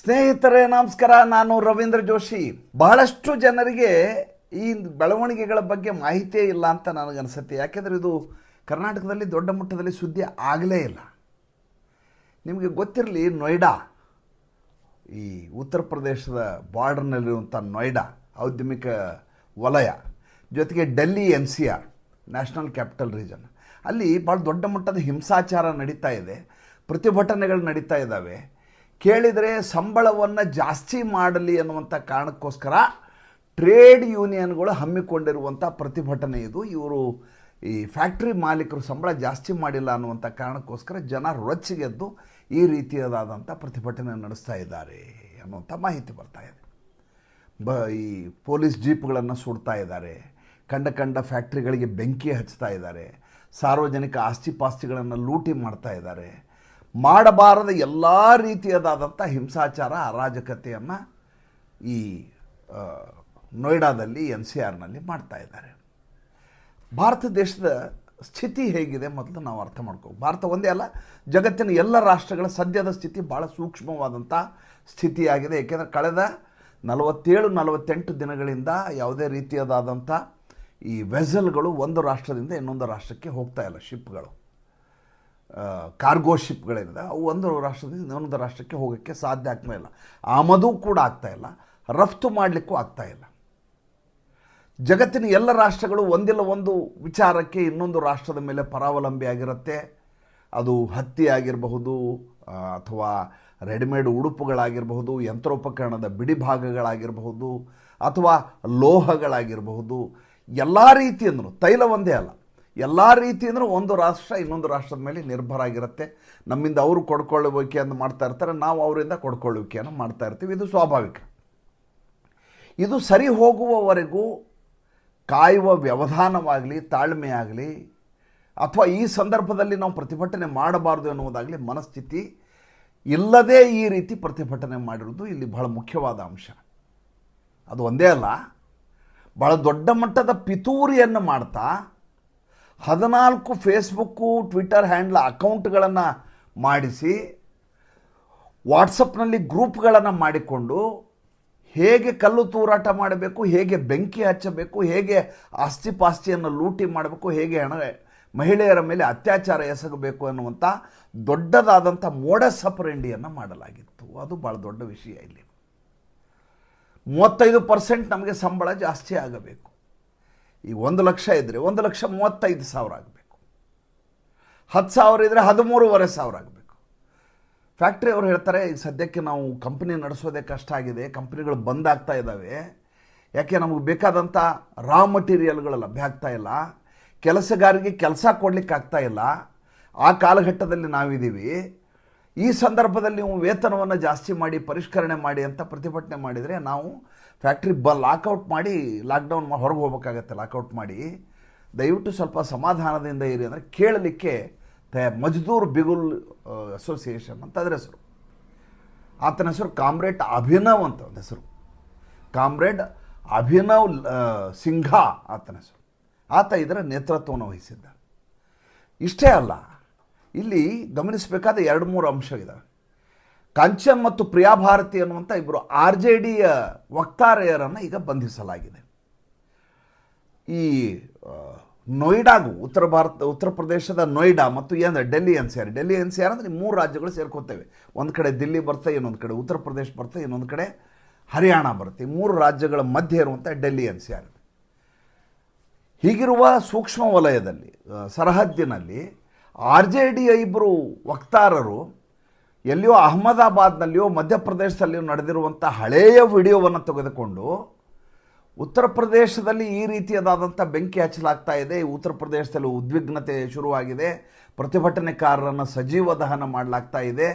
ಸ್ನೇಹಿತರೆ ನಮಸ್ಕಾರ. ನಾನು ರವೀಂದ್ರ ಜೋಶಿ. ಬಹಳಷ್ಟು ಜನರಿಗೆ ಈ ಬೆಳವಣಿಗೆಗಳ ಬಗ್ಗೆ ಮಾಹಿತಿಯೇ ಇಲ್ಲ ಅಂತ ನನಗನ್ಸುತ್ತೆ. ಯಾಕೆಂದರೆ ಇದು ಕರ್ನಾಟಕದಲ್ಲಿ ದೊಡ್ಡ ಮಟ್ಟದಲ್ಲಿ ಸುದ್ದಿ ಆಗಲೇ ಇಲ್ಲ. ನಿಮಗೆ ಗೊತ್ತಿರಲಿ, ನೋಯ್ಡಾ, ಈ ಉತ್ತರ ಪ್ರದೇಶದ ಬಾರ್ಡರ್ನಲ್ಲಿರುವಂಥ ನೋಯ್ಡಾ ಔದ್ಯಮಿಕ ವಲಯ, ಜೊತೆಗೆ Delhi NCR national capital region, ಅಲ್ಲಿ ಭಾಳ ದೊಡ್ಡ ಮಟ್ಟದ ಹಿಂಸಾಚಾರ ನಡೀತಾ ಇದೆ, ಪ್ರತಿಭಟನೆಗಳು ನಡೀತಾ ಇದ್ದಾವೆ. ಕೇಳಿದರೆ ಸಂಬಳವನ್ನು ಜಾಸ್ತಿ ಮಾಡಲಿ ಅನ್ನುವಂಥ ಕಾರಣಕ್ಕೋಸ್ಕರ ಟ್ರೇಡ್ ಯೂನಿಯನ್ಗಳು ಹಮ್ಮಿಕೊಂಡಿರುವಂಥ ಪ್ರತಿಭಟನೆ ಇದು. ಇವರು ಈ ಫ್ಯಾಕ್ಟ್ರಿ ಮಾಲೀಕರು ಸಂಬಳ ಜಾಸ್ತಿ ಮಾಡಿಲ್ಲ ಅನ್ನುವಂಥ ಕಾರಣಕ್ಕೋಸ್ಕರ ಜನ ರೊಚ್ಚಿಗೆದ್ದು ಈ ರೀತಿಯಾದಂಥ ಪ್ರತಿಭಟನೆ ನಡೆಸ್ತಾ ಇದ್ದಾರೆ ಅನ್ನುವಂಥ ಮಾಹಿತಿ ಬರ್ತಾ ಇದೆ. ಈ ಪೊಲೀಸ್ ಜೀಪ್ಗಳನ್ನು ಸುಡ್ತಾ ಇದ್ದಾರೆ, ಕಂಡ ಫ್ಯಾಕ್ಟ್ರಿಗಳಿಗೆ ಬೆಂಕಿ ಹಚ್ತಾ ಇದ್ದಾರೆ, ಸಾರ್ವಜನಿಕ ಆಸ್ತಿ ಪಾಸ್ತಿಗಳನ್ನು ಲೂಟಿ ಮಾಡ್ತಾ ಇದ್ದಾರೆ. ಮಾಡಬಾರದ ಎಲ್ಲ ರೀತಿಯಾದಂಥ ಹಿಂಸಾಚಾರ, ಅರಾಜಕತೆಯನ್ನು ಈ ನೋಯ್ಡಾದಲ್ಲಿ NCRನಲ್ಲಿ ಮಾಡ್ತಾ ಇದ್ದಾರೆ. ಭಾರತ ದೇಶದ ಸ್ಥಿತಿ ಹೇಗಿದೆ ಮೊದಲು ನಾವು ಅರ್ಥ ಮಾಡ್ಕೋ. ಭಾರತ ಒಂದೇ ಅಲ್ಲ, ಜಗತ್ತಿನ ಎಲ್ಲ ರಾಷ್ಟ್ರಗಳ ಸದ್ಯದ ಸ್ಥಿತಿ ಭಾಳ ಸೂಕ್ಷ್ಮವಾದಂಥ ಸ್ಥಿತಿಯಾಗಿದೆ. ಏಕೆಂದರೆ ಕಳೆದ 47-48 ದಿನಗಳಿಂದ ಯಾವುದೇ ರೀತಿಯಾದಂಥ ಈ ವೆಸಲ್ಗಳು ಒಂದು ರಾಷ್ಟ್ರದಿಂದ ಇನ್ನೊಂದು ರಾಷ್ಟ್ರಕ್ಕೆ ಹೋಗ್ತಾ ಇಲ್ಲ. ಶಿಪ್ಗಳು, ಕಾರ್ಗೋ ಶಿಪ್ಗಳಿಂದ ಅವು ಒಂದು ರಾಷ್ಟ್ರದಿಂದ ಇನ್ನೊಂದು ರಾಷ್ಟ್ರಕ್ಕೆ ಹೋಗೋಕ್ಕೆ ಸಾಧ್ಯ ಆಗ್ತಾ ಇಲ್ಲ. ಆಮದು ಕೂಡ ಆಗ್ತಾಯಿಲ್ಲ, ರಫ್ತು ಮಾಡಲಿಕ್ಕೂ ಆಗ್ತಾಯಿಲ್ಲ. ಜಗತ್ತಿನ ಎಲ್ಲ ರಾಷ್ಟ್ರಗಳು ಒಂದಿಲ್ಲ ಒಂದು ವಿಚಾರಕ್ಕೆ ಇನ್ನೊಂದು ರಾಷ್ಟ್ರದ ಮೇಲೆ ಪರಾವಲಂಬಿಯಾಗಿರುತ್ತೆ. ಅದು ಹತ್ತಿ ಆಗಿರಬಹುದು, ಅಥವಾ ರೆಡಿಮೇಡ್ ಉಡುಪುಗಳಾಗಿರಬಹುದು, ಯಂತ್ರೋಪಕರಣದ ಬಿಡಿ ಭಾಗಗಳಾಗಿರಬಹುದು, ಅಥವಾ ಲೋಹಗಳಾಗಿರಬಹುದು. ಎಲ್ಲ ರೀತಿಯಿಂದಲೂ, ತೈಲ ಒಂದೇ ಅಲ್ಲ, ಎಲ್ಲ ರೀತಿಯಿಂದಲೂ ಒಂದು ರಾಷ್ಟ್ರ ಇನ್ನೊಂದು ರಾಷ್ಟ್ರದ ಮೇಲೆ ನಿರ್ಭರ ಆಗಿರುತ್ತೆ. ನಮ್ಮಿಂದ ಅವರು ಕೊಡ್ಕೊಳ್ಳುವಿಕೆಯನ್ನು ಮಾಡ್ತಾ ಇರ್ತಾರೆ, ನಾವು ಅವರಿಂದ ಕೊಡ್ಕೊಳ್ಳುವಿಕೆಯನ್ನು ಮಾಡ್ತಾ ಇರ್ತೀವಿ. ಇದು ಸ್ವಾಭಾವಿಕ. ಇದು ಸರಿ ಹೋಗುವವರೆಗೂ ಕಾಯುವ ವ್ಯವಧಾನವಾಗಲಿ, ತಾಳ್ಮೆಯಾಗಲಿ, ಅಥವಾ ಈ ಸಂದರ್ಭದಲ್ಲಿ ನಾವು ಪ್ರತಿಭಟನೆ ಮಾಡಬಾರ್ದು ಎನ್ನುವುದಾಗಲಿ ಮನಸ್ಥಿತಿ ಇಲ್ಲದೇ ಈ ರೀತಿ ಪ್ರತಿಭಟನೆ ಮಾಡಿರೋದು ಇಲ್ಲಿ ಬಹಳ ಮುಖ್ಯವಾದ ಅಂಶ. ಅದು ಒಂದೇ ಅಲ್ಲ, ಬಹಳ ದೊಡ್ಡ ಮಟ್ಟದ ಪಿತೂರಿಯನ್ನು ಮಾಡ್ತಾ 14 ಫೇಸ್ಬುಕ್ಕು, ಟ್ವಿಟರ್ ಹ್ಯಾಂಡ್ಲ್ ಅಕೌಂಟ್ಗಳನ್ನು ಮಾಡಿಸಿ, ವಾಟ್ಸಪ್ನಲ್ಲಿ ಗ್ರೂಪ್ಗಳನ್ನು ಮಾಡಿಕೊಂಡು ಹೇಗೆ ಕಲ್ಲು ತೂರಾಟ ಮಾಡಬೇಕು, ಹೇಗೆ ಬೆಂಕಿ ಹಚ್ಚಬೇಕು, ಹೇಗೆ ಆಸ್ತಿ ಪಾಸ್ತಿಯನ್ನು ಲೂಟಿ ಮಾಡಬೇಕು, ಹೇಗೆ ಮಹಿಳೆಯರ ಮೇಲೆ ಅತ್ಯಾಚಾರ ಎಸಗಬೇಕು ಅನ್ನುವಂಥ ದೊಡ್ಡದಾದಂಥ ಮೋಡಸ್ ಆಪರೆಂಡಿಯನ್ನು ಮಾಡಲಾಗಿತ್ತು. ಅದು ಭಾಳ ದೊಡ್ಡ ವಿಷಯ. ಇಲ್ಲಿ 35% ನಮಗೆ ಸಂಬಳ ಜಾಸ್ತಿ ಆಗಬೇಕು. ಈ 1 ಲಕ್ಷ ಇದ್ದರೆ 1,35,000 ಆಗಬೇಕು. 10,000 ಇದ್ದರೆ 13,500 ಆಗಬೇಕು. ಫ್ಯಾಕ್ಟ್ರಿ ಅವರು ಹೇಳ್ತಾರೆ, ಈಗ ಸದ್ಯಕ್ಕೆ ನಾವು ಕಂಪ್ನಿ ನಡೆಸೋದೇ ಕಷ್ಟ ಆಗಿದೆ, ಕಂಪ್ನಿಗಳು ಬಂದ್ ಆಗ್ತಾ ಇದ್ದಾವೆ. ಯಾಕೆ, ನಮಗೆ ಬೇಕಾದಂಥ ರಾ ಮಟೀರಿಯಲ್ಗಳು ಲಭ್ಯ ಆಗ್ತಾ ಇಲ್ಲ, ಕೆಲಸಗಾರರಿಗೆ ಕೆಲಸ ಕೊಡಲಿಕ್ಕೆ ಆಗ್ತಾ ಇಲ್ಲ. ಆ ಕಾಲಘಟ್ಟದಲ್ಲಿ ನಾವಿದ್ದೀವಿ. ಈ ಸಂದರ್ಭದಲ್ಲಿ ನೀವು ವೇತನವನ್ನು ಜಾಸ್ತಿ ಮಾಡಿ, ಪರಿಷ್ಕರಣೆ ಮಾಡಿ ಅಂತ ಪ್ರತಿಭಟನೆ ಮಾಡಿದರೆ ನಾವು ಫ್ಯಾಕ್ಟ್ರಿ ಲಾಕೌಟ್ ಮಾಡಿ, ಲಾಕ್ಡೌನ್ ಹೊರಗೆ ಹೋಗ್ಬೇಕಾಗತ್ತೆ. ಲಾಕೌಟ್ ಮಾಡಿ ದಯವಿಟ್ಟು ಸ್ವಲ್ಪ ಸಮಾಧಾನದಿಂದ ಇರಿ ಅಂದರೆ ಕೇಳಲಿಕ್ಕೆ ಮಜ್ದೂರ್ ಬಿಗುಲ್ ಅಸೋಸಿಯೇಷನ್ ಅಂತ ಅದರ ಹೆಸರು. ಆತನ ಹೆಸರು ಕಾಮ್ರೇಡ್ ಅಭಿನವ್ ಅಂತ ಒಂದು ಹೆಸರು. ಕಾಮ್ರೇಡ್ ಅಭಿನವ್ ಸಿಂಘಾ ಆತನ ಹೆಸರು. ಆತ ಇದರ ನೇತೃತ್ವವನ್ನು ವಹಿಸಿದ್ದ. ಇಷ್ಟೇ ಅಲ್ಲ, ಇಲ್ಲಿ ಗಮನಿಸಬೇಕಾದ 2-3 ಅಂಶ ಇದ್ದಾವೆ. ಕಾಂಚನ್ ಮತ್ತು ಪ್ರಿಯಾ ಭಾರತಿ ಅನ್ನುವಂಥ ಇಬ್ಬರು RJDಯ ವಕ್ತಾರೆಯರನ್ನು ಈಗ ಬಂಧಿಸಲಾಗಿದೆ. ಈ ನೋಯ್ಡಾಗೂ, ಉತ್ತರ ಪ್ರದೇಶದ ನೋಯ್ಡಾ ಮತ್ತು ಡೆಲ್ಲಿ NCR ಅಂದರೆ 3 ರಾಜ್ಯಗಳು ಸೇರ್ಕೋತೇವೆ. ಒಂದು ಕಡೆ ದಿಲ್ಲಿ ಬರ್ತದೆ, ಇನ್ನೊಂದು ಕಡೆ ಉತ್ತರ ಪ್ರದೇಶ ಬರ್ತದೆ, ಇನ್ನೊಂದು ಕಡೆ ಹರಿಯಾಣ ಬರುತ್ತೆ. 3 ರಾಜ್ಯಗಳ ಮಧ್ಯೆ ಇರುವಂಥ ಡೆಲ್ಲಿ NCR. ಹೀಗಿರುವ ಸೂಕ್ಷ್ಮ ವಲಯದಲ್ಲಿ, ಸರಹದ್ದಿನಲ್ಲಿ RJDಯ ಇಬ್ಬರು ವಕ್ತಾರರು ಎಲ್ಲಿಯೋ ಅಹಮದಾಬಾದ್ನಲ್ಲಿಯೋ ಮಧ್ಯಪ್ರದೇಶದಲ್ಲಿಯೋ ನಡೆದಿರುವಂಥ ಹಳೆಯ ವಿಡಿಯೋವನ್ನು ತೆಗೆದುಕೊಂಡು ಉತ್ತರ ಪ್ರದೇಶದಲ್ಲಿ ಈ ರೀತಿಯಾದಂಥ ಬೆಂಕಿ ಹಚ್ಚಲಾಗ್ತಾ ಇದೆ, ಉತ್ತರ ಪ್ರದೇಶದಲ್ಲಿ ಉದ್ವಿಗ್ನತೆ ಶುರುವಾಗಿದೆ, ಪ್ರತಿಭಟನೆಕಾರರನ್ನು ಸಜೀವ ದಹನ ಮಾಡಲಾಗ್ತಾ ಇದೆ,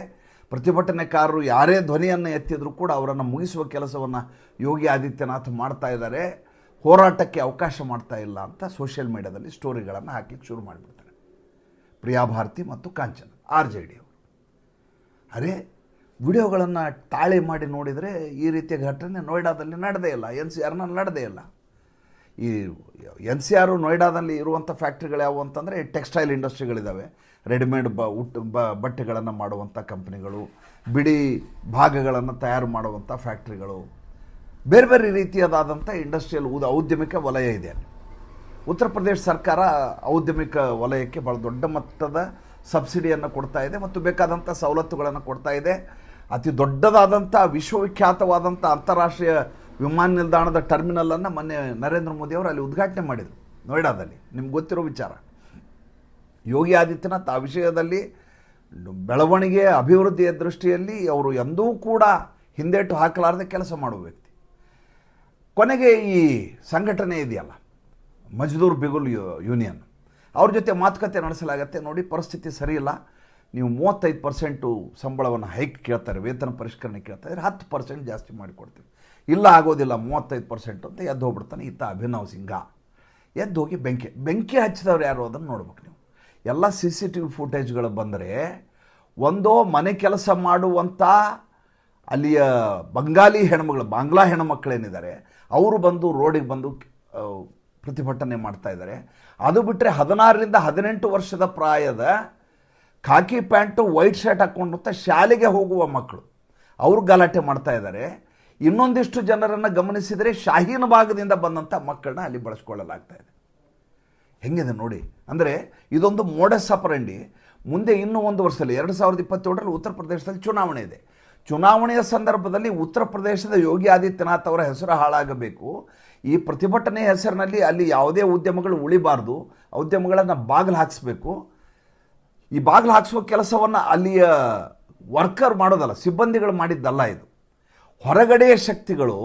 ಪ್ರತಿಭಟನೆಕಾರರು ಯಾರೇ ಧ್ವನಿಯನ್ನು ಎತ್ತಿದರೂ ಕೂಡ ಅವರನ್ನು ಮುಗಿಸುವ ಕೆಲಸವನ್ನು ಯೋಗಿ ಆದಿತ್ಯನಾಥ್ ಮಾಡ್ತಾ ಇದ್ದಾರೆ, ಹೋರಾಟಕ್ಕೆ ಅವಕಾಶ ಮಾಡ್ತಾ ಇಲ್ಲ ಅಂತ ಸೋಷಿಯಲ್ ಮೀಡಿಯಾದಲ್ಲಿ ಸ್ಟೋರಿಗಳನ್ನು ಹಾಕಲಿಕ್ಕೆ ಶುರು ಮಾಡಿಬಿಡ್ತಾರೆ ಪ್ರಿಯಾ ಭಾರತಿ ಮತ್ತು ಕಾಂಚನ್, RJD ಅವರು. ಅರೆ, ವಿಡಿಯೋಗಳನ್ನು ತಾಳೆ ಮಾಡಿ ನೋಡಿದರೆ ಈ ರೀತಿಯ ಘಟನೆ ನೋಯ್ಡಾದಲ್ಲಿ ನಡೆದೇ ಇಲ್ಲ, NCRನಲ್ಲಿ ನಡೆದೇ ಇಲ್ಲ. ಈ NCR ನೋಯ್ಡಾದಲ್ಲಿ ಇರುವಂಥ ಫ್ಯಾಕ್ಟ್ರಿಗಳು ಯಾವುವು ಅಂತಂದರೆ ಟೆಕ್ಸ್ಟೈಲ್ ಇಂಡಸ್ಟ್ರಿಗಳಿದ್ದಾವೆ, ರೆಡಿಮೇಡ್ ಬಟ್ಟೆಗಳನ್ನು ಮಾಡುವಂಥ ಕಂಪ್ನಿಗಳು, ಬಿಡಿ ಭಾಗಗಳನ್ನು ತಯಾರು ಮಾಡುವಂಥ ಫ್ಯಾಕ್ಟ್ರಿಗಳು, ಬೇರೆ ಬೇರೆ ರೀತಿಯಾದಂಥ ಇಂಡಸ್ಟ್ರಿಯಲ್ ಔದ್ಯಮಿಕ ವಲಯ ಇದೆ. ಉತ್ತರ ಪ್ರದೇಶ ಸರ್ಕಾರ ಔದ್ಯಮಿಕ ವಲಯಕ್ಕೆ ಭಾಳ ದೊಡ್ಡ ಮಟ್ಟದ ಸಬ್ಸಿಡಿಯನ್ನು ಕೊಡ್ತಾ ಇದೆ ಮತ್ತು ಬೇಕಾದಂಥ ಸವಲತ್ತುಗಳನ್ನು ಕೊಡ್ತಾ ಇದೆ. ಅತಿ ದೊಡ್ಡದಾದಂಥ ವಿಶ್ವವಿಖ್ಯಾತವಾದಂಥ ಅಂತಾರಾಷ್ಟ್ರೀಯ ವಿಮಾನ ನಿಲ್ದಾಣದ ಟರ್ಮಿನಲನ್ನು ಮೊನ್ನೆ ನರೇಂದ್ರ ಮೋದಿ ಅವರು ಅಲ್ಲಿ ಉದ್ಘಾಟನೆ ಮಾಡಿದರು ನೋಯ್ಡಾದಲ್ಲಿ. ನಿಮ್ಗೆ ಗೊತ್ತಿರೋ ವಿಚಾರ. ಯೋಗಿ ಆದಿತ್ಯನಾಥ್ ಆ ವಿಷಯದಲ್ಲಿ ಬೆಳವಣಿಗೆ ಅಭಿವೃದ್ಧಿಯ ದೃಷ್ಟಿಯಲ್ಲಿ ಅವರು ಎಂದೂ ಕೂಡ ಹಿಂದೇಟು ಹಾಕಲಾರದೆ ಕೆಲಸ ಮಾಡುವ ವ್ಯಕ್ತಿ. ಕೊನೆಗೆ ಈ ಸಂಘಟನೆ ಇದೆಯಲ್ಲ, ಮಜ್ದೂರ್ ಬಿಗುಲ್ ಯೂನಿಯನ್, ಅವ್ರ ಜೊತೆ ಮಾತುಕತೆ ನಡೆಸಲಾಗತ್ತೆ. ನೋಡಿ, ಪರಿಸ್ಥಿತಿ ಸರಿಯಿಲ್ಲ, ನೀವು 35% ಸಂಬಳವನ್ನು ಹೈಕ್ ಕೇಳ್ತಾರೆ, ವೇತನ ಪರಿಷ್ಕರಣೆ ಕೇಳ್ತಾರೆ, 10% ಜಾಸ್ತಿ ಮಾಡಿಕೊಡ್ತೀವಿ. ಇಲ್ಲ, ಆಗೋದಿಲ್ಲ 35% ಅಂತ ಎದ್ದು ಹೋಗ್ಬಿಡ್ತಾನೆ ಈತ ಅಭಿನವ್ ಸಿಂಘ. ಎದ್ದು ಹೋಗಿ ಬೆಂಕಿ ಹಚ್ಚಿದವ್ರು ಯಾರು ಅದನ್ನು ನೋಡ್ಬೇಕು ನೀವು. ಎಲ್ಲ CCTV ಫುಟೇಜ್ಗಳು ಬಂದರೆ, ಒಂದೋ ಮನೆ ಕೆಲಸ ಮಾಡುವಂಥ ಅಲ್ಲಿಯ ಬಾಂಗ್ಲಾ ಹೆಣ್ಮಕ್ಳೇನಿದ್ದಾರೆ ಅವರು ಬಂದು ರೋಡಿಗೆ ಬಂದು ಪ್ರತಿಭಟನೆ ಮಾಡ್ತಾ ಇದ್ದಾರೆ. ಅದು ಬಿಟ್ಟರೆ 16ರಿಂದ 18 ವರ್ಷದ ಪ್ರಾಯದ ಖಾಕಿ ಪ್ಯಾಂಟು ವೈಟ್ ಶರ್ಟ್ ಹಾಕ್ಕೊಂಡು ಶಾಲೆಗೆ ಹೋಗುವ ಮಕ್ಕಳು ಅವರು ಗಲಾಟೆ ಮಾಡ್ತಾ ಇದ್ದಾರೆ. ಇನ್ನೊಂದಿಷ್ಟು ಜನರನ್ನು ಗಮನಿಸಿದರೆ ಶಾಹೀನ್ ಭಾಗದಿಂದ ಬಂದಂಥ ಮಕ್ಕಳನ್ನ ಅಲ್ಲಿ ಬಳಸ್ಕೊಳ್ಳಲಾಗ್ತಾ ಇದೆ. ಹೆಂಗಿದೆ ನೋಡಿ. ಅಂದರೆ ಇದೊಂದು ಮೋಡಸ್ ಆಪರೆಂಡಿ. ಮುಂದೆ ಇನ್ನೂ ಒಂದು ವರ್ಷದಲ್ಲಿ 2027ರಲ್ಲಿ ಉತ್ತರ ಪ್ರದೇಶದಲ್ಲಿ ಚುನಾವಣೆ ಇದೆ. ಚುನಾವಣೆಯ ಸಂದರ್ಭದಲ್ಲಿ ಉತ್ತರ ಪ್ರದೇಶದ ಯೋಗಿ ಆದಿತ್ಯನಾಥ್ ಅವರ ಹೆಸರು ಹಾಳಾಗಬೇಕು. ಈ ಪ್ರತಿಭಟನೆ ಹೆಸರಿನಲ್ಲಿ ಅಲ್ಲಿ ಯಾವುದೇ ಉದ್ಯಮಗಳು ಉಳಿಬಾರ್ದು, ಉದ್ಯಮಗಳನ್ನು ಬಾಗಿಲು ಹಾಕಿಸ್ಬೇಕು. ಈ ಬಾಗಿಲು ಹಾಕಿಸುವ ಕೆಲಸವನ್ನು ಅಲ್ಲಿಯ ವರ್ಕರ್ ಮಾಡೋದಲ್ಲ, ಸಿಬ್ಬಂದಿಗಳು ಮಾಡಿದ್ದಲ್ಲ. ಇದು ಹೊರಗಡೆಯ ಶಕ್ತಿಗಳು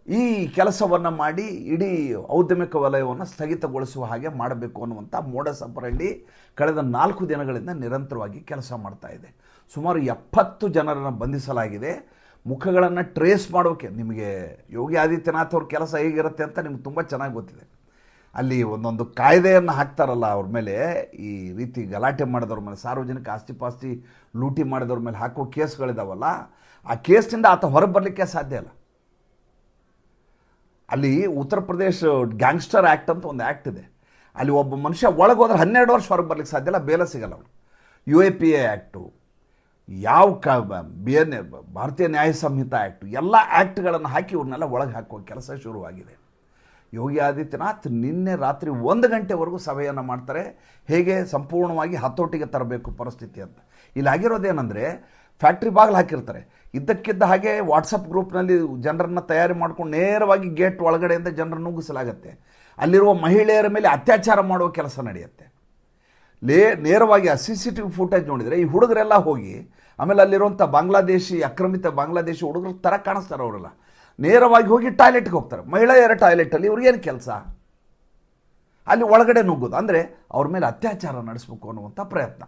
ಈ ಕೆಲಸವನ್ನು ಮಾಡಿ ಇಡೀ ಔದ್ಯಮಿಕ ವಲಯವನ್ನು ಸ್ಥಗಿತಗೊಳಿಸುವ ಹಾಗೆ ಮಾಡಬೇಕು ಅನ್ನುವಂಥ ಮೋಡಸ್ ಆಪರೆಂಡಿ ಕಳೆದ 4 ದಿನಗಳಿಂದ ನಿರಂತರವಾಗಿ ಕೆಲಸ ಮಾಡ್ತಾ ಇದೆ. ಸುಮಾರು 70 ಜನರನ್ನು ಬಂಧಿಸಲಾಗಿದೆ. ಮುಖಗಳನ್ನು ಟ್ರೇಸ್ ಮಾಡೋಕ್ಕೆ ನಿಮಗೆ ಯೋಗಿ ಆದಿತ್ಯನಾಥ್ ಅವ್ರ ಕೆಲಸ ಹೇಗಿರುತ್ತೆ ಅಂತ ನಿಮ್ಗೆ ತುಂಬ ಚೆನ್ನಾಗಿ ಗೊತ್ತಿದೆ. ಅಲ್ಲಿ ಒಂದೊಂದು ಕಾಯ್ದೆಯನ್ನು ಹಾಕ್ತಾರಲ್ಲ ಅವ್ರ ಮೇಲೆ, ಈ ರೀತಿ ಗಲಾಟೆ ಮಾಡಿದವ್ರ ಮೇಲೆ, ಸಾರ್ವಜನಿಕ ಆಸ್ತಿ ಲೂಟಿ ಮಾಡಿದವ್ರ ಮೇಲೆ ಹಾಕೋ ಕೇಸ್ಗಳಿದಾವಲ್ಲ, ಆ ಕೇಸ್ನಿಂದ ಆತ ಹೊರಗೆ ಬರಲಿಕ್ಕೆ ಸಾಧ್ಯ ಇಲ್ಲ. ಅಲ್ಲಿ ಉತ್ತರ ಪ್ರದೇಶ ಗ್ಯಾಂಗ್ಸ್ಟರ್ ಆ್ಯಕ್ಟ್ ಅಂತ ಒಂದು ಆ್ಯಕ್ಟ್ ಇದೆ. ಅಲ್ಲಿ ಒಬ್ಬ ಮನುಷ್ಯ ಒಳಗೆ ಹೋದ್ರೆ 12 ವರ್ಷ ಹೊರಗೆ ಬರಲಿಕ್ಕೆ ಸಾಧ್ಯ ಇಲ್ಲ, ಬೇಲೆ ಸಿಗಲ್ಲ ಅವನು. UAPA ಆ್ಯಕ್ಟು, ಭಾರತೀಯ ನ್ಯಾಯ ಸಂಹಿತಾ ಆ್ಯಕ್ಟು, ಎಲ್ಲ ಆ್ಯಕ್ಟ್ಗಳನ್ನು ಹಾಕಿ ಇವ್ರನ್ನೆಲ್ಲ ಒಳಗೆ ಹಾಕುವ ಕೆಲಸ ಶುರುವಾಗಿದೆ. ಯೋಗಿ ಆದಿತ್ಯನಾಥ್ ನಿನ್ನೆ ರಾತ್ರಿ 1 ಗಂಟೆವರೆಗೂ ಸಭೆಯನ್ನು ಮಾಡ್ತಾರೆ, ಹೇಗೆ ಸಂಪೂರ್ಣವಾಗಿ ಹತೋಟಿಗೆ ತರಬೇಕು ಪರಿಸ್ಥಿತಿ ಅಂತ. ಇಲ್ಲಿ ಆಗಿರೋದೇನೆಂದರೆ, ಫ್ಯಾಕ್ಟ್ರಿ ಬಾಗಿಲು ಹಾಕಿರ್ತಾರೆ, ಇದ್ದಕ್ಕಿದ್ದ ಹಾಗೆ ವಾಟ್ಸಪ್ ಗ್ರೂಪ್ನಲ್ಲಿ ಜನರನ್ನು ತಯಾರಿ ಮಾಡ್ಕೊಂಡು ನೇರವಾಗಿ ಗೇಟ್ ಒಳಗಡೆಯಿಂದ ಜನರನ್ನು ನುಗ್ಗಿಸಲಾಗತ್ತೆ. ಅಲ್ಲಿರುವ ಮಹಿಳೆಯರ ಮೇಲೆ ಅತ್ಯಾಚಾರ ಮಾಡುವ ಕೆಲಸ ನಡೆಯುತ್ತೆ. ನೇರವಾಗಿ ಆ CCTV ಫುಟೇಜ್ ನೋಡಿದರೆ ಈ ಹುಡುಗರೆಲ್ಲ ಹೋಗಿ, ಆಮೇಲೆ ಅಲ್ಲಿರುವಂಥ ಅಕ್ರಮಿತ ಬಾಂಗ್ಲಾದೇಶಿ ಹುಡುಗರು ಥರ ಕಾಣಿಸ್ತಾರೆ. ಅವರೆಲ್ಲ ನೇರವಾಗಿ ಹೋಗಿ ಟಾಯ್ಲೆಟ್ಗೆ ಹೋಗ್ತಾರೆ. ಮಹಿಳೆಯರ ಟಾಯ್ಲೆಟಲ್ಲಿ ಇವ್ರಿಗೇನು ಕೆಲಸ? ಅಲ್ಲಿ ಒಳಗಡೆ ನುಗ್ಗೋದು, ಅಂದರೆ ಅವ್ರ ಮೇಲೆ ಅತ್ಯಾಚಾರ ನಡೆಸಬೇಕು ಅನ್ನುವಂಥ ಪ್ರಯತ್ನ.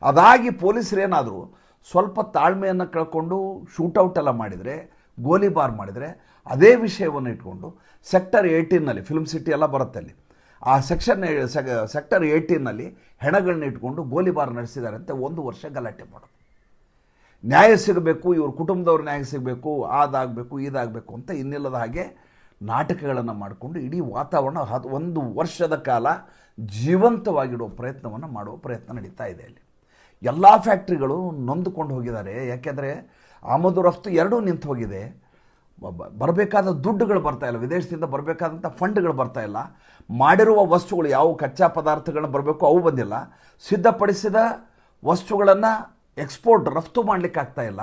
ಅದಾಗಿ ಪೊಲೀಸರೇನಾದರೂ ಸ್ವಲ್ಪ ತಾಳ್ಮೆಯನ್ನು ಕಳ್ಕೊಂಡು ಶೂಟೌಟ್ ಎಲ್ಲ ಮಾಡಿದರೆ, ಗೋಲಿಬಾರ್ ಮಾಡಿದರೆ, ಅದೇ ವಿಷಯವನ್ನು ಇಟ್ಕೊಂಡು ಸೆಕ್ಟರ್ 18ನಲ್ಲಿ ಫಿಲ್ಮ್ ಸಿಟಿ ಎಲ್ಲ ಬರುತ್ತೆ, ಅಲ್ಲಿ ಆ ಸೆಕ್ಟರ್ 18ನಲ್ಲಿ ಹೆಣಗಳನ್ನ ಇಟ್ಕೊಂಡು ಗೋಲಿಬಾರ್ ನಡೆಸಿದ್ದಾರೆ ಅಂತ 1 ವರ್ಷ ಗಲಾಟೆ ಮಾಡೋದು. ನ್ಯಾಯ ಸಿಗಬೇಕು, ಇವ್ರ ಕುಟುಂಬದವ್ರ ನ್ಯಾಯ ಸಿಗಬೇಕು, ಅದಾಗಬೇಕು ಇದಾಗಬೇಕು ಅಂತ ಇನ್ನಿಲ್ಲದ ಹಾಗೆ ನಾಟಕಗಳನ್ನು ಮಾಡಿಕೊಂಡು ಇಡೀ ವಾತಾವರಣ 1 ವರ್ಷದ ಕಾಲ ಜೀವಂತವಾಗಿಡುವ ಪ್ರಯತ್ನವನ್ನು ಮಾಡುವ ಪ್ರಯತ್ನ ನಡೀತಾ ಇದೆ. ಅಲ್ಲಿ ಎಲ್ಲ ಫ್ಯಾಕ್ಟ್ರಿಗಳು ನೊಂದುಕೊಂಡು ಹೋಗಿದ್ದಾರೆ. ಯಾಕೆಂದರೆ ಆಮದು ರಫ್ತು ಎರಡೂ ನಿಂತು ಹೋಗಿದೆ. ಬರಬೇಕಾದ ದುಡ್ಡುಗಳು ಬರ್ತಾಯಿಲ್ಲ, ವಿದೇಶದಿಂದ ಬರಬೇಕಾದಂಥ ಫಂಡ್ಗಳು ಬರ್ತಾಯಿಲ್ಲ. ಮಾಡಿರುವ ವಸ್ತುಗಳು ಯಾವ ಕಚ್ಚಾ ಪದಾರ್ಥಗಳನ್ನ ಬರಬೇಕು ಅವು ಬಂದಿಲ್ಲ. ಸಿದ್ಧಪಡಿಸಿದ ವಸ್ತುಗಳನ್ನು ರಫ್ತು ಮಾಡಲಿಕ್ಕೆ ಆಗ್ತಾಯಿಲ್ಲ.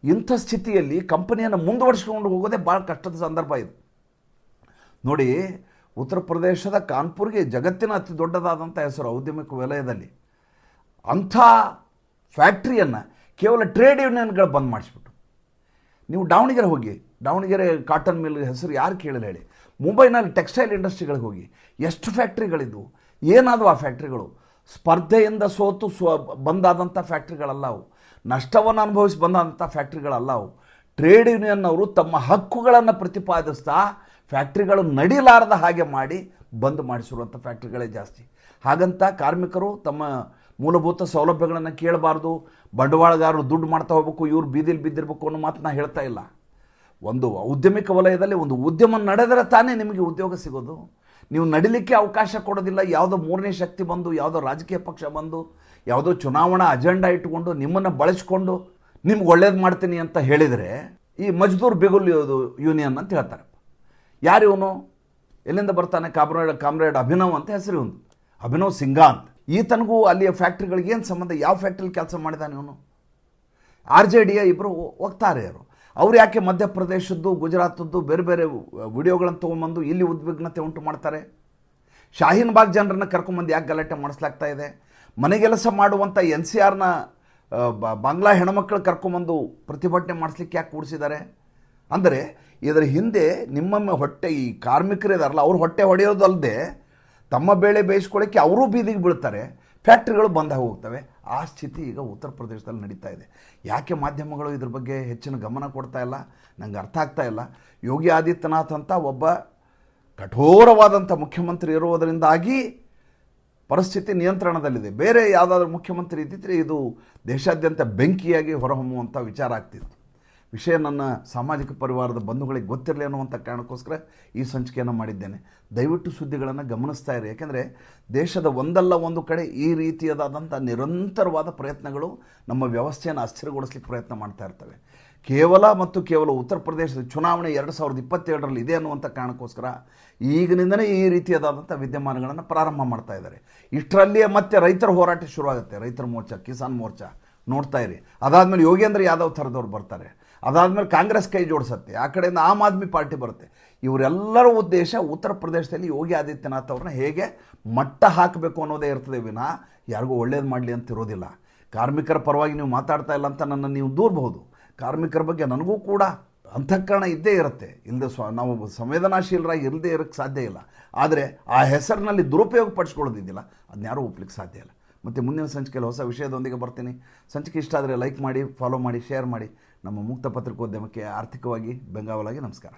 ಇಂಥ ಸ್ಥಿತಿಯಲ್ಲಿ ಕಂಪನಿಯನ್ನು ಮುಂದುವರಿಸ್ಕೊಂಡು ಹೋಗೋದೇ ಭಾಳ ಕಷ್ಟದ ಸಂದರ್ಭ ಇದು. ನೋಡಿ, ಉತ್ತರ ಪ್ರದೇಶದ ಕಾನ್ಪುರ್ಗೆ ಜಗತ್ತಿನ ಅತಿ ದೊಡ್ಡದಾದಂಥ ಹೆಸರು ಔದ್ಯಮಿಕ ವಲಯದಲ್ಲಿ. ಅಂಥ ಫ್ಯಾಕ್ಟ್ರಿಯನ್ನು ಕೇವಲ ಟ್ರೇಡ್ ಯೂನಿಯನ್ಗಳು ಬಂದ್ ಮಾಡಿಸ್ಬಿಟ್ಟು. ನೀವು ದಾವಣಗೆರೆ ಹೋಗಿ, ದಾವಣಗೆರೆ ಕಾಟನ್ ಮಿಲ್ ಹೆಸರು ಯಾರು ಕೇಳಿಲ್ಲ ಹೇಳಿ. ಮುಂಬೈನಲ್ಲಿ ಟೆಕ್ಸ್ಟೈಲ್ ಇಂಡಸ್ಟ್ರಿಗಳಿಗೆ ಹೋಗಿ, ಎಷ್ಟು ಫ್ಯಾಕ್ಟ್ರಿಗಳಿದ್ವು, ಏನಾದವು ಆ ಫ್ಯಾಕ್ಟ್ರಿಗಳು? ಸ್ಪರ್ಧೆಯಿಂದ ಸೋತು ಬಂದಾದಂಥ ಫ್ಯಾಕ್ಟ್ರಿಗಳಲ್ಲ ಅವು, ನಷ್ಟವನ್ನು ಅನುಭವಿಸಿ ಬಂದಾದಂಥ ಫ್ಯಾಕ್ಟ್ರಿಗಳಲ್ಲ ಅವು. ಟ್ರೇಡ್ ಯೂನಿಯನ್ನವರು ತಮ್ಮ ಹಕ್ಕುಗಳನ್ನು ಪ್ರತಿಪಾದಿಸ್ತಾ ಫ್ಯಾಕ್ಟ್ರಿಗಳು ನಡೀಲಾರದ ಹಾಗೆ ಮಾಡಿ ಬಂದ್ ಮಾಡಿಸಿರುವಂಥ ಫ್ಯಾಕ್ಟ್ರಿಗಳೇ ಜಾಸ್ತಿ. ಹಾಗಂತ ಕಾರ್ಮಿಕರು ತಮ್ಮ ಮೂಲಭೂತ ಸೌಲಭ್ಯಗಳನ್ನು ಕೇಳಬಾರ್ದು, ಬಂಡವಾಳಗಾರರು ದುಡ್ಡು ಮಾಡ್ತಾ ಹೋಗ್ಬೇಕು, ಇವ್ರು ಬೀದಿಲಿ ಬಿದ್ದಿರಬೇಕು ಅನ್ನೋ ಮಾತನ್ನ ಹೇಳ್ತಾ ಇಲ್ಲ. ಒಂದು ಔದ್ಯಮಿಕ ವಲಯದಲ್ಲಿ ಒಂದು ಉದ್ಯಮ ನಡೆದರೆ ತಾನೇ ನಿಮಗೆ ಉದ್ಯೋಗ ಸಿಗೋದು. ನೀವು ನಡಿಲಿಕ್ಕೆ ಅವಕಾಶ ಕೊಡೋದಿಲ್ಲ. ಯಾವುದೋ ಮೂರನೇ ಶಕ್ತಿ ಬಂದು, ಯಾವುದೋ ರಾಜಕೀಯ ಪಕ್ಷ ಬಂದು, ಯಾವುದೋ ಚುನಾವಣಾ ಅಜೆಂಡಾ ಇಟ್ಟುಕೊಂಡು ನಿಮ್ಮನ್ನು ಬಳಸ್ಕೊಂಡು ನಿಮ್ಗೆ ಒಳ್ಳೇದು ಮಾಡ್ತೀನಿ ಅಂತ ಹೇಳಿದರೆ, ಈ ಮಜ್ದೂರ್ ಬೆಗುಲ್ ಯೂನಿಯನ್ ಅಂತ ಹೇಳ್ತಾರೆ. ಯಾರು ಇವನು, ಎಲ್ಲಿಂದ ಬರ್ತಾನೆ? ಕಾಮ್ರೇಡ್ ಅಭಿನವ್ ಅಂತ ಹೆಸರು ಇವನು, ಅಭಿನವ್ ಸಿಂಘಾ ಅಂತ. ಈತನಿಗೂ ಅಲ್ಲಿಯ ಫ್ಯಾಕ್ಟ್ರಿಗಳಿಗೆ ಏನು ಸಂಬಂಧ? ಯಾವ ಫ್ಯಾಕ್ಟ್ರಿಲಿ ಕೆಲಸ ಮಾಡಿದಾನೆ ಇವನು? RJDಯ ಇಬ್ಬರು ವಕ್ತಾರೆಯರು. ಅವ್ರು ಯಾಕೆ ಮಧ್ಯಪ್ರದೇಶದ್ದು, ಗುಜರಾತದ್ದು ಬೇರೆ ಬೇರೆ ವಿಡಿಯೋಗಳನ್ನು ತೊಗೊಂಬಂದು ಇಲ್ಲಿ ಉದ್ವಿಗ್ನತೆ ಉಂಟು ಮಾಡ್ತಾರೆ? ಶಾಹೀನ್ ಬಾಗ್ ಜನರನ್ನು ಕರ್ಕೊಂಬಂದು ಯಾಕೆ ಗಲಾಟೆ ಮಾಡಿಸ್ಲಾಗ್ತಾ ಇದೆ? ಮನೆಗೆಲಸ ಮಾಡುವಂಥ NCRನ ಬಾಂಗ್ಲಾ ಹೆಣ್ಮಕ್ಳು ಕರ್ಕೊಂಬಂದು ಪ್ರತಿಭಟನೆ ಮಾಡಿಸ್ಲಿಕ್ಕೆ ಯಾಕೆ ಕೂಡಿಸಿದ್ದಾರೆ? ಅಂದರೆ ಇದರ ಹಿಂದೆ ನಿಮ್ಮ ಹೊಟ್ಟೆ, ಈ ಕಾರ್ಮಿಕರು ಇದಾರಲ್ಲ, ಅವ್ರ ಹೊಟ್ಟೆ ಹೊಡೆಯೋದು ಅಲ್ಲದೆ ತಮ್ಮ ಬೇಳೆ ಬೇಯಿಸ್ಕೊಳ್ಳೋಕ್ಕೆ ಅವರೂ ಬೀದಿಗೆ ಬೀಳ್ತಾರೆ, ಫ್ಯಾಕ್ಟ್ರಿಗಳು ಬಂದ್ ಹೋಗ್ತವೆ. ಆ ಸ್ಥಿತಿ ಈಗ ಉತ್ತರ ಪ್ರದೇಶದಲ್ಲಿ ನಡೀತಾ ಇದೆ. ಯಾಕೆ ಮಾಧ್ಯಮಗಳು ಇದ್ರ ಬಗ್ಗೆ ಹೆಚ್ಚಿನ ಗಮನ ಕೊಡ್ತಾ ಇಲ್ಲ ನಂಗೆ ಅರ್ಥ ಆಗ್ತಾ ಇಲ್ಲ. ಯೋಗಿ ಆದಿತ್ಯನಾಥ್ ಅಂತ ಒಬ್ಬ ಕಠೋರವಾದಂಥ ಮುಖ್ಯಮಂತ್ರಿ ಇರುವುದರಿಂದಾಗಿ ಪರಿಸ್ಥಿತಿ ನಿಯಂತ್ರಣದಲ್ಲಿದೆ. ಬೇರೆ ಯಾವುದಾದ್ರೂ ಮುಖ್ಯಮಂತ್ರಿ ಇದ್ದಿದ್ರೆ ಇದು ದೇಶಾದ್ಯಂತ ಬೆಂಕಿಯಾಗಿ ಹೊರಹೊಮ್ಮುವಂಥ ವಿಚಾರ ಆಗ್ತಿತ್ತು. ವಿಷಯ ನನ್ನ ಸಾಮಾಜಿಕ ಪರಿವಾರದ ಬಂಧುಗಳಿಗೆ ಗೊತ್ತಿರಲಿ ಅನ್ನುವಂಥ ಕಾರಣಕ್ಕೋಸ್ಕರ ಈ ಸಂಚಿಕೆಯನ್ನು ಮಾಡಿದ್ದೇನೆ. ದಯವಿಟ್ಟು ಸುದ್ದಿಗಳನ್ನು ಗಮನಿಸ್ತಾ ಇರಿ. ಯಾಕೆಂದರೆ ದೇಶದ ಒಂದಲ್ಲ ಒಂದು ಕಡೆ ಈ ರೀತಿಯಾದಂಥ ನಿರಂತರವಾದ ಪ್ರಯತ್ನಗಳು ನಮ್ಮ ವ್ಯವಸ್ಥೆಯನ್ನು ಅಸ್ಥಿರಗೊಳಿಸ್ಲಿಕ್ಕೆ ಪ್ರಯತ್ನ ಮಾಡ್ತಾ ಇರ್ತವೆ. ಕೇವಲ ಉತ್ತರ ಪ್ರದೇಶದ ಚುನಾವಣೆ 2027ರಲ್ಲಿ ಇದೆ ಅನ್ನುವಂಥ ಕಾರಣಕ್ಕೋಸ್ಕರ ಈಗಿನಿಂದಲೇ ಈ ರೀತಿಯಾದಂಥ ವಿದ್ಯಮಾನಗಳನ್ನು ಪ್ರಾರಂಭ ಮಾಡ್ತಾ ಇದ್ದಾರೆ. ಇಷ್ಟರಲ್ಲಿಯೇ ಮತ್ತೆ ರೈತರ ಹೋರಾಟ ಶುರುವಾಗುತ್ತೆ. ರೈತರ ಮೋರ್ಚಾ, ಕಿಸಾನ್ ಮೋರ್ಚಾ ನೋಡ್ತಾ ಇರಿ. ಅದಾದಮೇಲೆ ಯೋಗೇಂದ್ರ ಯಾದವ್ ಥರದವ್ರು ಬರ್ತಾರೆ. ಅದಾದಮೇಲೆ ಕಾಂಗ್ರೆಸ್ ಕೈ ಜೋಡಿಸುತ್ತೆ. ಆ ಕಡೆಯಿಂದ ಆಮ್ ಆದ್ಮಿ ಪಾರ್ಟಿ ಬರುತ್ತೆ. ಇವರೆಲ್ಲರ ಉದ್ದೇಶ ಉತ್ತರ ಪ್ರದೇಶದಲ್ಲಿ ಯೋಗಿ ಆದಿತ್ಯನಾಥ್ ಅವ್ರನ್ನ ಹೇಗೆ ಮಟ್ಟ ಹಾಕಬೇಕು ಅನ್ನೋದೇ ಇರ್ತದೆ ವಿನಃ ಯಾರಿಗೂ ಒಳ್ಳೇದು ಮಾಡಲಿ ಅಂತ ಇರೋದಿಲ್ಲ. ಕಾರ್ಮಿಕರ ಪರವಾಗಿ ನೀವು ಮಾತಾಡ್ತಾ ಇಲ್ಲ ಅಂತ ನನ್ನನ್ನು ನೀವು ದೂರಬಹುದು. ಕಾರ್ಮಿಕರ ಬಗ್ಗೆ ನನಗೂ ಕೂಡ ಅಂತಃಕರಣ ಇದ್ದೇ ಇರುತ್ತೆ. ಇಲ್ಲದೆ ನಾವು ಸಂವೇದನಾಶೀಲರಾಗಿ ಇಲ್ಲದೆ ಇರೋಕ್ಕೆ ಸಾಧ್ಯ ಇಲ್ಲ. ಆದರೆ ಆ ಹೆಸರಿನಲ್ಲಿ ದುರುಪಯೋಗ ಪಡಿಸ್ಕೊಳ್ಳೋದಿದ್ದಿಲ್ಲ, ಅದನ್ನ ಯಾರೂ ಒಪ್ಲಿಕ್ಕೆ ಸಾಧ್ಯ ಇಲ್ಲ. ಮತ್ತು ಮುಂದಿನ ಸಂಚಿಕೆಯಲ್ಲಿ ಹೊಸ ವಿಷಯದೊಂದಿಗೆ ಬರ್ತೀನಿ. ಸಂಚಿಕೆ ಇಷ್ಟ ಆದರೆ ಲೈಕ್ ಮಾಡಿ, ಫಾಲೋ ಮಾಡಿ, ಶೇರ್ ಮಾಡಿ. ನಮ್ಮ ಮುಕ್ತ ಪತ್ರಿಕೋದ್ಯಮಕ್ಕೆ ಆರ್ಥಿಕವಾಗಿ ಬೆಂಗಾವಲಾಗಿ ನಮಸ್ಕಾರ.